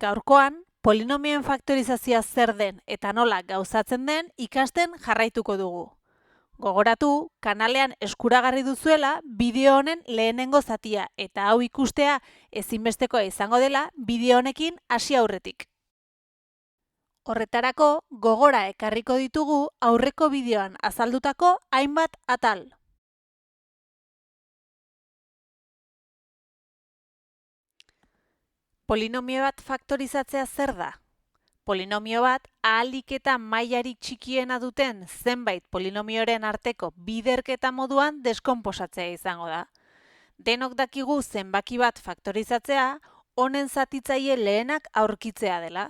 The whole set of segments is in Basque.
Gaurkoan, polinomioen faktorizazioa zer den eta nola gauzatzen den ikasten jarraituko dugu. Gogoratu, kanalean eskuragarri duzuela bideo honen lehenengo zatia eta hau ikustea ezinbestekoa izango dela bideo honekin hasi aurretik. Horretarako, gogora ekarriko ditugu aurreko bideoan azaldutako hainbat atal. Polinomio bat faktorizatzea zer da? Polinomio bat ahalik eta mailarik txikiena duten zenbait polinomioren arteko biderketa moduan deskonposatzea izango da. Denok dakigu zenbaki bat faktorizatzea, honen zatitzaile lehenak aurkitzea dela.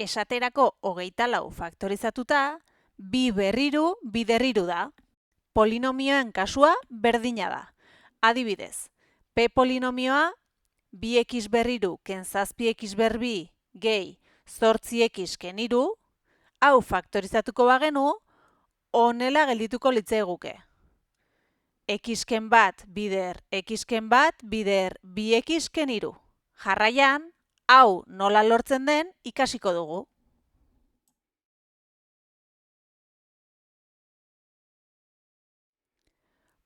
Esaterako 24 faktorizatuta, 2 berriru, 2 derriru da. Polinomioen kasua berdina da. Adibidez, P polinomioa 2x berriru ken 7x berbi gehi 8x ken 3, hau faktorizatuko bagenu, honela geldituko litzaiguke. X ken bat bider x ken bat bider 2x ken 3. Jarraian, hau nola lortzen den ikasiko dugu.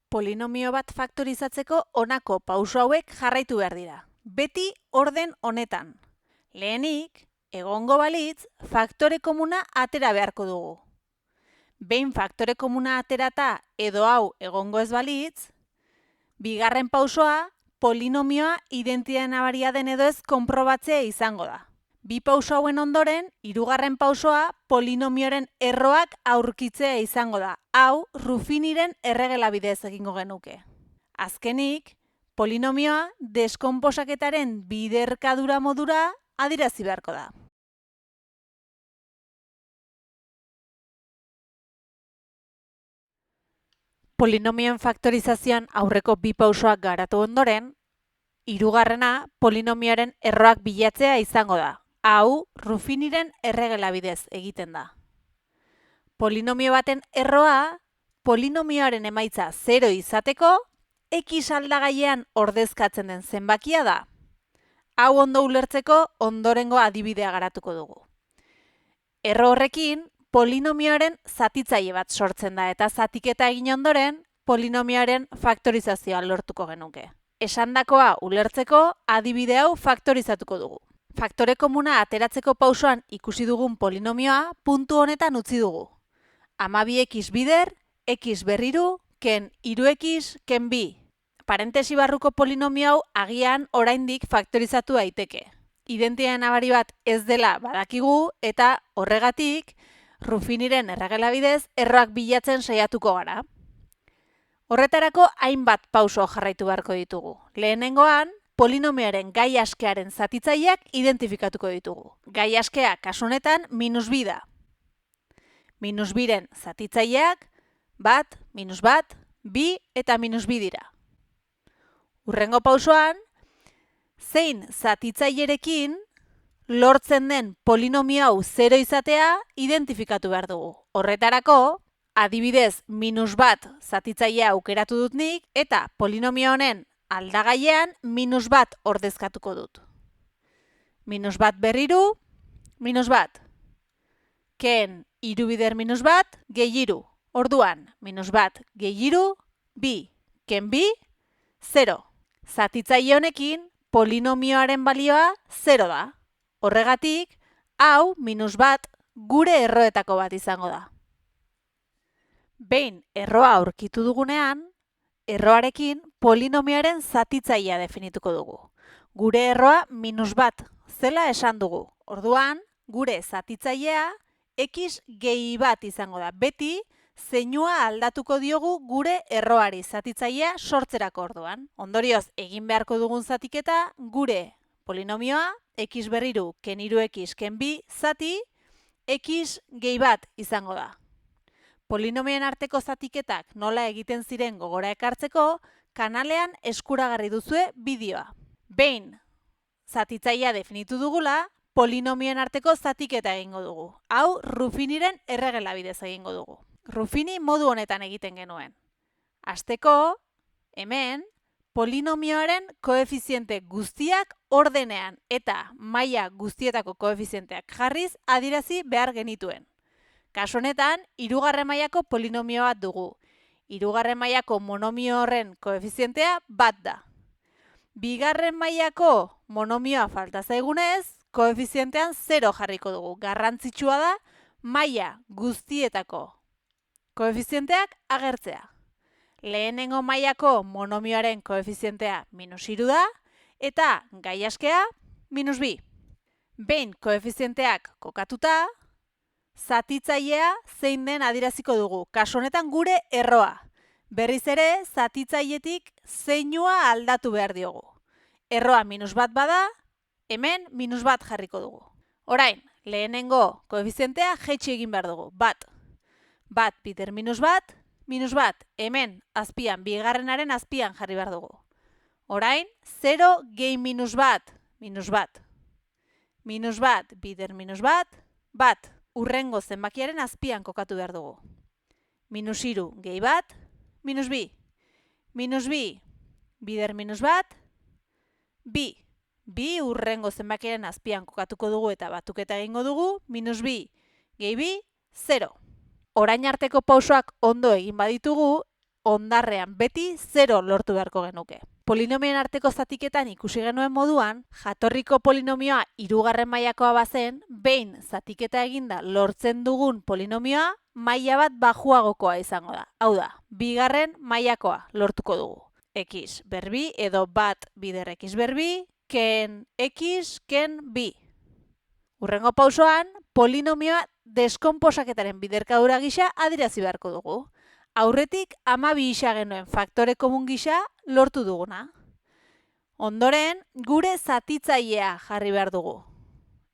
Polinomio bat faktorizatzeko honako pauso hauek jarraitu behar dira. Beti orden honetan. Lehenik, egongo balitz, faktore komuna atera beharko dugu. Behin faktore komuna aterata edo hau egongo ez balitz, bigarren pausoa polinomioa identitate nabaria den edo ez konprobatzea izango da. Bi pauso hauen ondoren, hirugarren pausoa polinomioaren erroak aurkitzea izango da. Hau Ruffiniren erregela bidez egingo genuke. Azkenik, polinomioa deskonposaketaren biderkadura modura adierazi beharko da. Polinomioen faktorizazioan aurreko bi pausoak garatu ondoren, hirugarrena polinomioaren erroak bilatzea izango da. Hau Ruffiniren erregela bidez egiten da. Polinomio baten erroa, polinomioaren emaitza 0 izateko, x aldagailean ordezkatzen den zenbakia da. Hau ondo ulertzeko ondorengo adibidea garatuko dugu. Erro horrekin, polinomioaren zatitzaile bat sortzen da eta zatiketa egin ondoren, polinomioaren faktorizazioa lortuko genuke. Esandakoa ulertzeko adibide hau faktorizatuko dugu. Faktore komuna ateratzeko pausoan ikusi dugun polinomioa puntu honetan utzi dugu. 12x bider, x berriru, ken 3x, ken bi. Parentesi barruko polinomio hau agian oraindik faktorizatu daiteke. Identitate nabari bat ez dela badakigu eta horregatik Ruffiniren erregela bidez erroak bilatzen saiatuko gara. Horretarako hainbat pauso jarraitu beharko ditugu. Lehenengoan, polinomioaren gai askearen zatitzaileak identifikatuko ditugu. Gai askea kasu honetan -2 da. -2ren zatitzaileak bat, -bat, 2 eta -2 dira. Hurrengo pausoan, zein zatitzailerekin lortzen den polinomio hau 0 izatea identifikatu behar dugu. Horretarako, adibidez -1 zatitzailea aukeratu dut nik eta polinomio honen aldagailean -1 ordezkatuko dut. -1 berriru, -1. Ken 3 bider -1 gehi 3. Orduan, -1 gehi 3, 2. Ken 2, 0. Zatitzaile honekin polinomioaren balioa 0 da. Horregatik, hau -1 gure erroetako bat izango da. Behin erroa aurkitu dugunean, erroarekin polinomioaren zatitzailea definituko dugu. Gure erroa -1 zela esan dugu. Orduan, gure zatitzailea x gehi bat izango da. Beti, zeinua aldatuko diogu gure erroari zatitzailea sortzerako orduan. Ondorioz, egin beharko dugun zatiketa, gure polinomioa x berriru ken 3x ken 2 zati x gehi bat izango da. Polinomioen arteko zatiketak nola egiten ziren gogora ekartzeko, kanalean eskuragarri duzue bideoa. Behin zatitzailea definitu dugula, polinomioen arteko zatiketa egingo dugu. Hau Ruffiniren erregela bidez egingo dugu. Ruffini modu honetan egiten genuen. Hasteko, hemen, polinomioaren koefiziente guztiak ordenean eta maila guztietako koefizienteak jarriz adierazi behar genituen. Kasu honetan, 3. mailako polinomio bat dugu. 3. mailako monomio horren koefizientea bat da. 2. mailako monomioa falta zaigunez, koefizientean 0 jarriko dugu. Garrantzitsua da maila guztietako koefizienteak agertzea. Lehenengo mailako monomioaren koefizientea -3 da eta gai askea -2. Behin koefizienteak kokatuta, zatitzailea zein den adieraziko dugu. Kasu honetan gure erroa. Berriz ere, zatitzailetik zeinua aldatu behar diogu. Erroa -1 bada, hemen -1 jarriko dugu. Orain, lehenengo koefizientea jaitsi egin behar dugu. Bat bider -1, -1, hemen azpian, bigarrenaren azpian jarri behar dugu. Orain, 0 gehi -1, -1. -1 bider -1, bat. Urrengo zenbakiaren azpian kokatu behar dugu. -3 gehi 1, -2. -2 bider -1, 2. 2 urrengo zenbakiaren azpian kokatuko dugu eta batuketa egingo dugu. -2 gehi 2, 0. Orain arteko pausoak ondo egin baditugu, ondarrean beti 0 lortu beharko genuke. Polinomioen arteko zatiketan ikusi genuen moduan, jatorriko polinomioa 3. mailakoa bazen, behin zatiketa eginda lortzen dugun polinomioa maila bat baxuagokoa izango da. Hau da, 2. mailakoa lortuko dugu. X ber bi edo bat bider x ber bi, ken x, ken bi. Urrengo pausoan, polinomioa deskonposaketaren biderkadura gisa adierazi beharko dugu. Aurretik 12 gisa genuen faktore komun gisa lortu duguna. Ondoren, gure zatitzailea jarri behar dugu.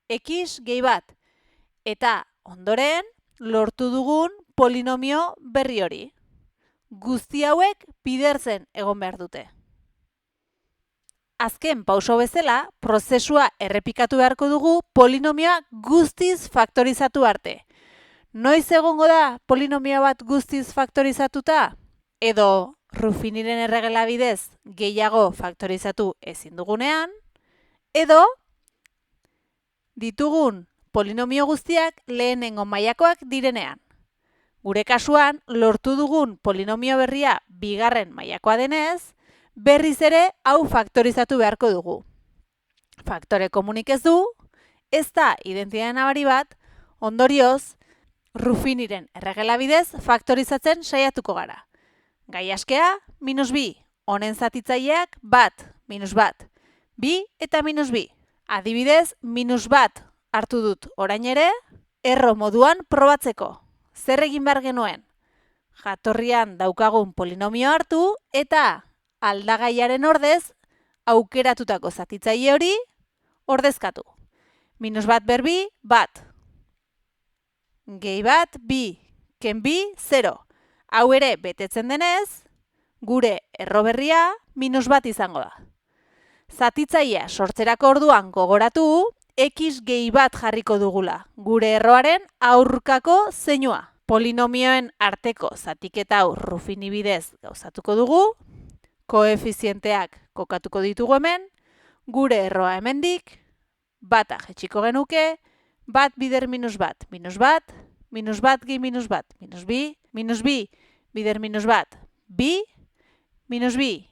X gehi 1. Eta ondoren, lortu dugun polinomio berri hori. Guzti hauek bidertzen egon behar dute. Azken pauso bezala, prozesua errepikatu beharko dugu polinomioa guztiz faktorizatu arte. Noiz egongo da polinomio bat guztiz faktorizatuta? Edo Ruffiniren erregela bidez gehiago faktorizatu ezin dugunean? Edo ditugun polinomio guztiak lehenengo mailakoak direnean? Gure kasuan, lortu dugun polinomio berria 2. mailakoa denez, berriz ere hau faktorizatu beharko dugu. Faktore komunik ez du, ez da identitate nabari bat, ondorioz, Ruffiniren erregela bidez faktorizatzen saiatuko gara. Gai askea, -2, honen zatitzaileak bat, -1, 2 eta -2. Adibidez, -1 hartu dut orain ere, erro moduan probatzeko. Zer egin behar genuen? Jatorrian daukagun polinomio hartu eta aldagaiaren ordez aukeratutako zatitzaile hori ordezkatu. -1 ber bi, bat. Gehi 1, 2, ken 2, 0. Hau ere betetzen denez, gure erro berria -1 izango da. Zatitzailea sortzerako orduan gogoratu, x gehi 1 jarriko dugula, gure erroaren aurkako zeinua. Polinomioen arteko zatiketa hau Ruffini bidez gauzatuko dugu, koefizienteak kokatuko ditugu hemen, gure erroa hemendik, bata jetxiko genuke, bat bider -1, -1, -1 gehi -1, -2, -2 bider -1, 2, -2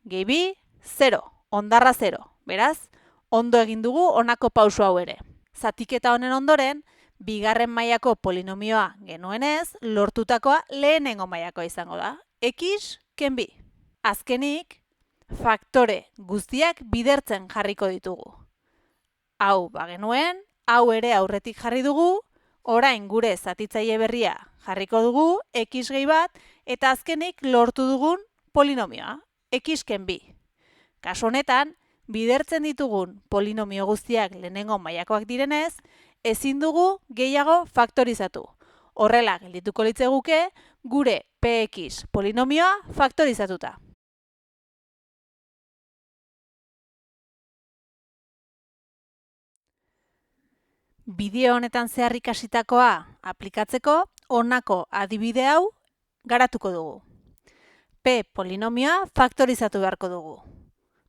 gehi 2, 0, ondarra 0. Beraz, ondo egin dugu honako pauso hau ere. Zatiketa honen ondoren, 2. mailako polinomioa genuenez, lortutakoa lehenengo mailakoa izango da. X ken 2. Azkenik, faktore guztiak bidertzen jarriko ditugu. Hau bagenuen, hau ere aurretik jarri dugu, orain gure zatitzaile berria jarriko dugu, x gehi 1, eta azkenik lortu dugun polinomioa, x ken 2. Kasu honetan, bidertzen ditugun polinomio guztiak lehenengo mailakoak direnez, ezin dugu gehiago faktorizatu. Horrela geldituko litzeguke gure px polinomioa faktorizatuta. Bideo honetan zehar ikasitakoa aplikatzeko honako adibide hau garatuko dugu. P polinomioa faktorizatu beharko dugu.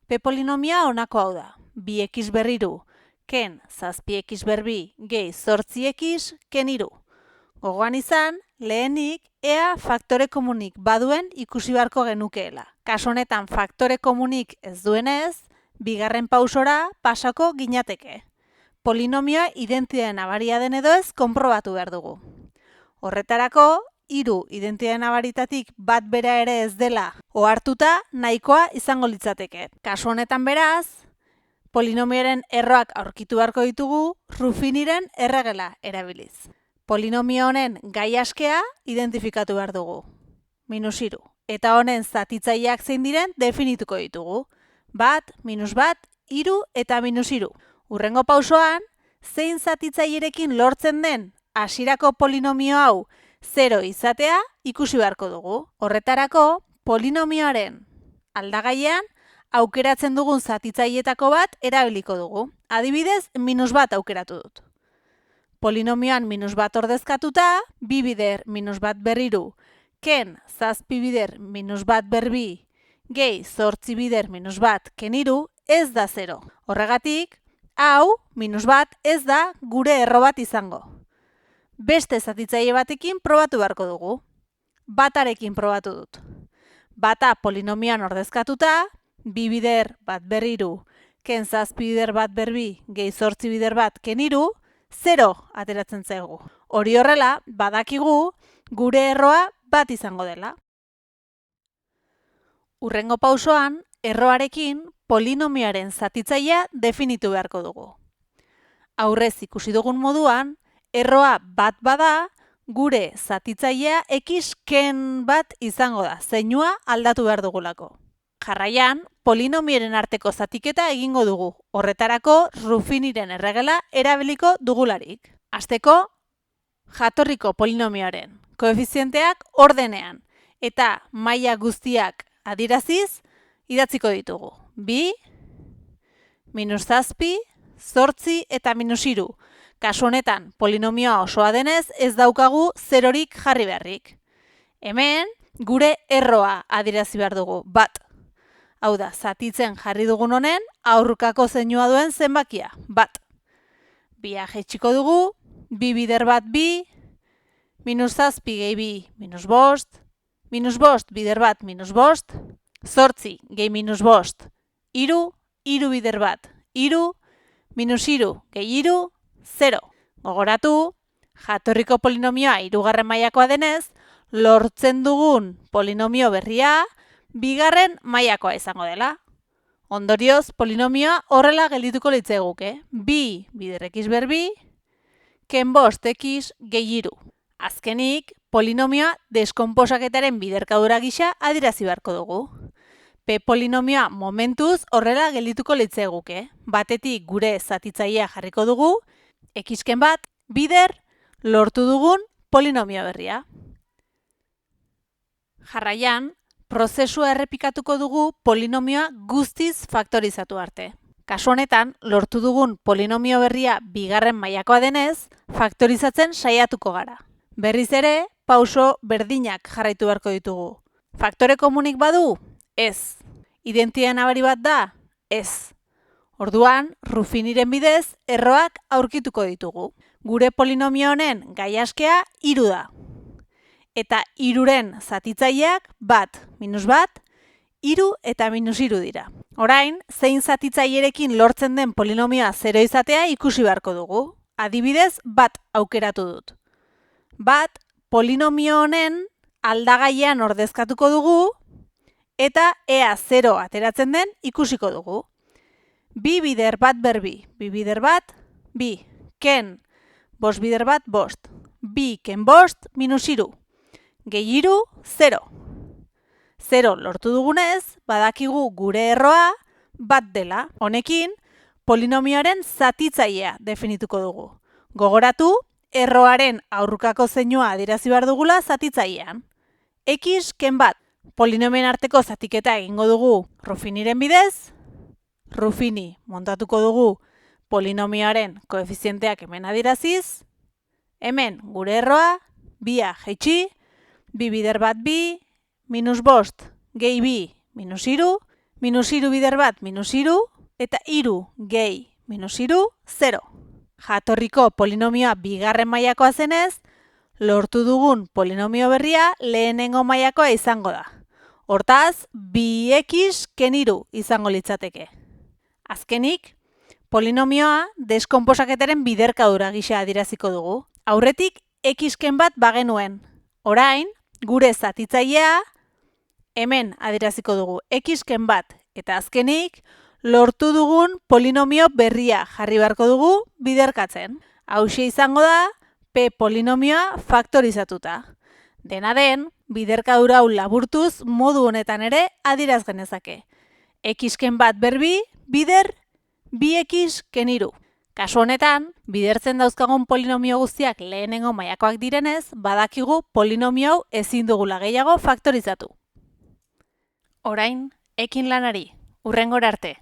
P polinomioa honako hau da. 2x berriru, ken 7x berbi, gehi 8x, ken 3. Gogoan izan, lehenik, ea faktore komunik baduen ikusi beharko genukeela. Kasu honetan faktore komunik ez duenez, bigarren pausora pasako ginateke. Polinomioa identitate nabaria den edo ez konprobatu behar dugu. Horretarako, 3 identitate nabaritatik bat bera ere ez dela ohartuta nahikoa izango litzateke. Kasu honetan beraz, polinomioaren erroak aurkitu beharko ditugu Ruffiniren erregela erabiliz. Polinomio honen gai askea identifikatu behar dugu. -3. Eta honen zatitzaileak zein diren definituko ditugu. 1, -1, 3 eta -3. Hurrengo pausoan, zein zatitzailerekin lortzen den hasierako polinomio hau 0 izatea ikusi beharko dugu. Horretarako, polinomioaren aldagaian aukeratzen dugun zatitzaileetako bat erabiliko dugu. Adibidez, -1 aukeratu dut. Polinomioan -1 ordezkatuta, 2 bider -1 berriru, ken 7 bider -1 berbi, gehi 8 bider -1 ken 3 ez da 0. Horregatik, hau, -1 ez da gure erro bat izango. Beste zatitzaile batekin probatu beharko dugu. Batarekin probatu dut. Bata polinomioan ordezkatuta, 2 bider 1 berriru, ken 7 bider 1 berbi, gehi 8 bider 1 ken 3, 0 ateratzen zaigu. Hori horrela, badakigu gure erroa bat izango dela. Hurrengo pausoan, erroarekin polinomioaren zatitzailea definitu beharko dugu. Aurrez ikusi dugun moduan, erroa bat bada, gure zatitzailea x ken bat izango da, zeinua aldatu behar dugulako. Jarraian, polinomioaren arteko zatiketa egingo dugu. Horretarako, Ruffiniren erregela erabiliko dugularik. Hasteko, jatorriko polinomioaren koefizienteak ordenean eta maila guztiak adieraziz idatziko ditugu. 2, -7, 8 eta -3. Kasu honetan, polinomioa osoa denez ez daukagu zerorik jarri beharrik. Hemen, gure erroa adierazi behar dugu, bat. Hau da, zatitzen jarri dugun honen aurkako zeinua duen zenbakia, bat. Bia jaitsiko dugu, 2 bider 1 2, -7 gehi 2, -5, -5 bider 1 -5, 8 gehi -5, 3, 3 bider 1, 3, -3 gehi 3, 0. Gogoratu, jatorriko polinomioa 3. mailakoa denez, lortzen dugun polinomio berria bigarren mailakoa izango dela. Ondorioz, polinomioa horrela geldituko litzaiguke. 2 bider x berbi, ken 5 x gehi 3. Azkenik, polinomioa deskonposaketaren biderkadura gisa adierazi beharko dugu. P polinomioa momentuz horrela geldituko litzaiguke. Batetik gure zatitzailea jarriko dugu, x ken bat bider lortu dugun polinomio berria. Jarraian, prozesua errepikatuko dugu polinomioa guztiz faktorizatu arte. Kasu honetan, lortu dugun polinomio berria bigarren mailakoa denez, faktorizatzen saiatuko gara. Berriz ere, pauso berdinak jarraitu beharko ditugu. Faktore komunik badu? Ez. Identitate nabari bat da? Ez. Orduan, Ruffiniren bidez, erroak aurkituko ditugu. Gure polinomio honen gai askea 3 da. Eta 3ren zatitzaileak bat, -1, 3 eta -3 dira. Orain, zein zatitzailerekin lortzen den polinomioa 0 izatea ikusi beharko dugu. Adibidez, bat aukeratu dut. Bat, polinomio honen aldagaian ordezkatuko dugu eta ea 0 ateratzen den ikusiko dugu. 2 bider 1 berbi, 2 bider 1, 2, ken 5 bider 1, 5, 2 ken 5, -3. Gehi 3, 0. 0 lortu dugunez, badakigu gure erroa bat dela. Honekin, polinomioaren zatitzailea definituko dugu. Gogoratu, erroaren aurkako zeinua adierazi behar dugula zatitzailean. X ken bat. Polinomioen arteko zatiketa egingo dugu Ruffiniren bidez. Ruffini montatuko dugu polinomioaren koefizienteak hemen adieraziz. Hemen gure erroa, bia jaitsi, 2 bider 1 2, -5 gehi bi minus iru, minus iru bider bat minus iru, eta iru gehi minus iru, 0. Jatorriko polinomioa bigarren mailakoa zenez, lortu dugun polinomio berria lehenengo mailakoa izango da. Hortaz, 2x ken 3 izango litzateke. Azkenik, polinomioa deskonposaketaren biderkadura gisa adieraziko dugu. Aurretik, x ken bat bagenuen. Orain, gure zatitzailea hemen adieraziko dugu x ken bat. Eta azkenik, lortu dugun polinomio berria jarri beharko dugu biderkatzen. Hauxe izango da, p polinomioa faktorizatuta. Dena den, biderkadura hau laburtuz modu honetan ere adieraz genezake. X ken bat berbi, bider 2x ken 3. Kasu honetan, bidertzen dauzkagun polinomio guztiak lehenengo mailakoak direnez, badakigu polinomio hau ezin dugula gehiago faktorizatu. Orain, ekin lanari, hurrengora arte.